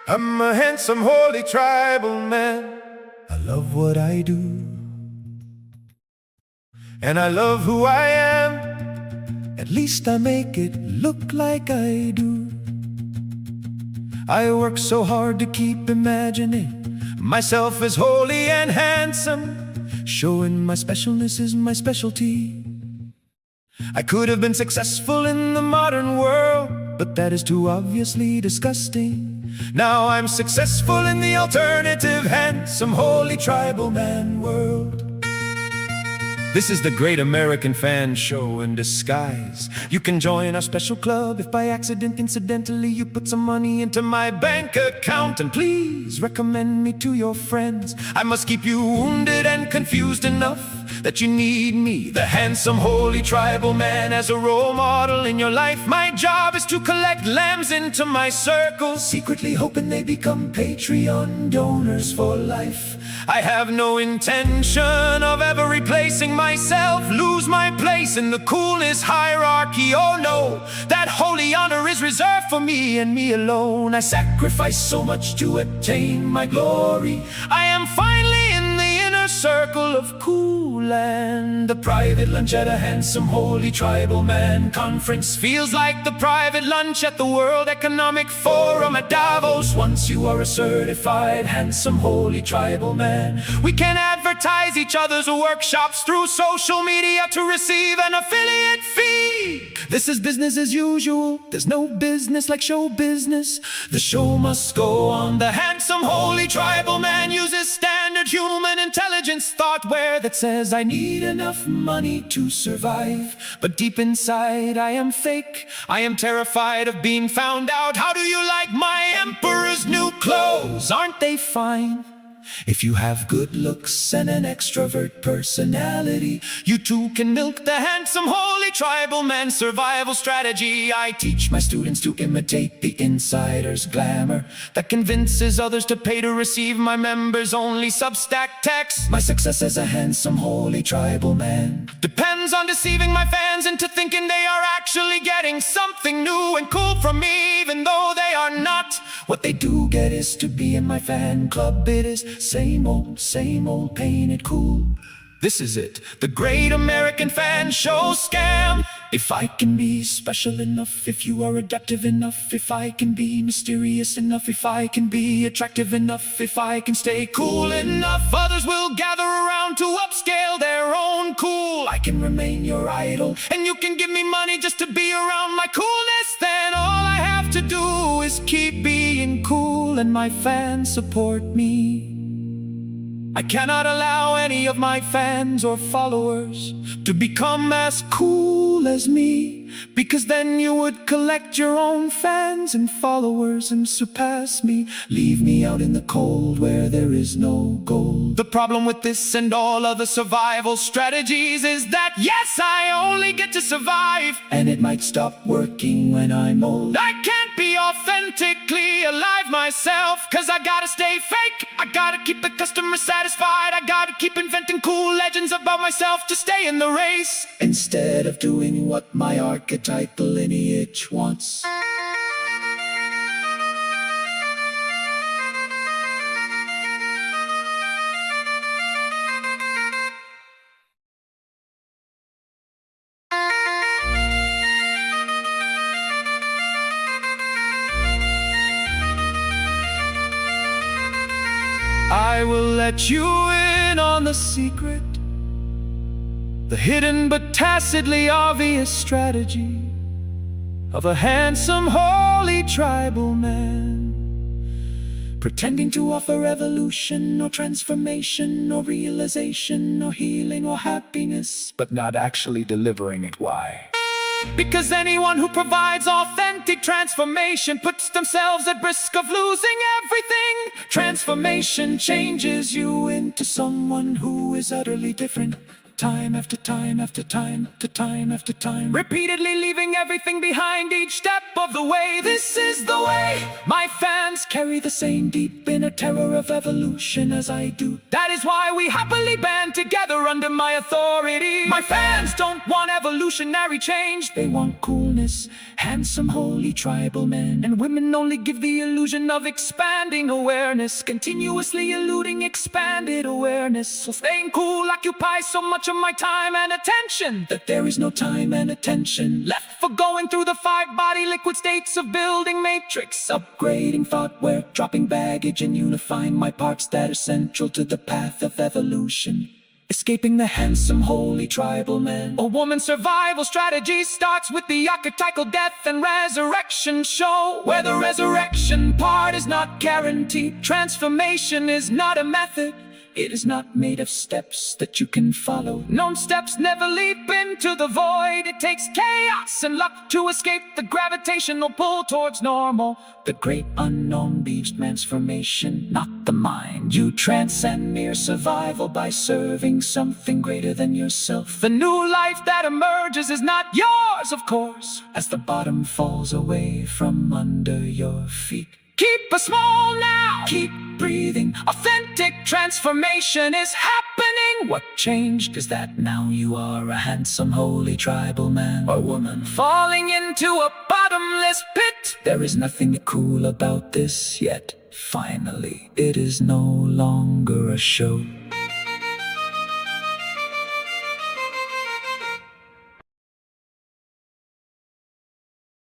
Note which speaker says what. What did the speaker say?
Speaker 1: I'm a handsome, holy tribal man. I love what I do, and I love who I am. At least I make it look like I do. I work so hard to keep imagining myself as holy and handsome. Showing my specialness is my specialty. I could have been successful in the modern world, but that is too obviously disgusting. Now I'm successful in the alternative, handsome, holy tribal man world. This is the Great American Fan Show in disguise. You can join our special club if by accident, incidentally, you put some money into my bank account. And please recommend me to your friends. I must keep you wounded and confused enough that you need me, the handsome, holy tribal man, as a role model in your life. My job is to collect lambs into my circle, secretly hoping they become Patreon donors for life. I have no intention of ever replacing myself, lose my place in the coolness hierarchy. Oh no, that holy honor is reserved for me and me alone. I sacrifice so much to attain my glory. I am finally in the inner circle of cool, and the private lunch at a handsome, holy tribal man conference feels like the private lunch at the World Economic Forum at Davos. Once you are a certified handsome, holy tribal man, we can advertise each other's workshops through social media to receive an affiliate fee. This is business as usual. There's no business like show business. The show must go on. The handsome, holy tribal man uses standard human intelligence thoughtware that says I need enough money to survive. But deep inside I am fake. I am terrified of being found out. How do you like my emperor's new clothes? Aren't they fine? If you have good looks and an extrovert personality, you too can milk the handsome, holy tribal man survival strategy. I teach my students to imitate the insider's glamour that convinces others to pay to receive my members-only Substack text. My success as a handsome, holy tribal man depends on deceiving my fans into thinking they are actually getting something new and cool from me, even though they are not. What they do get is to be in my fan club. It is same old, painted cool. This is it, the Great American Fan Show scam. If I can be special enough, if you are adaptive enough, if I can be mysterious enough, if I can be attractive enough, if I can stay cool enough, others will gather around to upscale their own cool. I can remain your idol, and you can give me money just to be around my coolness. Then all I have to do is keep being cool, and my fans support me. I cannot allow any of my fans or followers to become as cool as me, because then you would collect your own fans and followers and surpass me. Leave me out in the cold where there is no gold. The problem with this and all other survival strategies is that, yes, I only get to survive, and it might stop working when I'm old. I can't be authentically alive myself, cause I gotta stay fake. I gotta keep the customer satisfied. I gotta keep inventing cool legends about myself to stay in the race, instead of doing what my archetypal lineage wants. I will let you in on the secret, the hidden but tacitly obvious strategy of a handsome, holy tribal man, pretending to offer evolution or transformation or realization or healing or happiness, but not actually delivering it. Why? Because anyone who provides authentic transformation puts themselves at risk of losing everything. Transformation changes you into someone who is utterly different, time after time after time after time after time, repeatedly leaving everything behind each step of the way. This is the way. My fans carry the same deep inner terror of evolution as I do. That is why we happily band together under my authority. My fans don't want evolutionary change, they want coolness, handsome, holy tribal men and women only give the illusion of expanding awareness, continuously eluding expanded awareness. So staying cool occupies so much of my time and attention that there is no time and attention left for going through the 5-body liquid states of building matrix, upgrading thoughtware, dropping baggage and unifying my parts that are central to the path of evolution. Escaping the handsome, holy tribal man. A woman's survival strategy starts with the archetypal death and resurrection show, where the resurrection part is not guaranteed. Transformation is not a method, it is not made of steps that you can follow. Known steps never leap into the void. It takes chaos and luck to escape the gravitational pull towards normal. The great unknown beats transformation, not the mind. You transcend mere survival by serving something greater than yourself. The new life that emerges is not yours, of course, as the bottom falls away from under your feet. Keep a small now, keep breathing. Authentic transformation is happening. What changed is that now you are a handsome, holy tribal man or woman falling into a bottomless pit. There is nothing cool about this yet. Finally, it is no longer a show.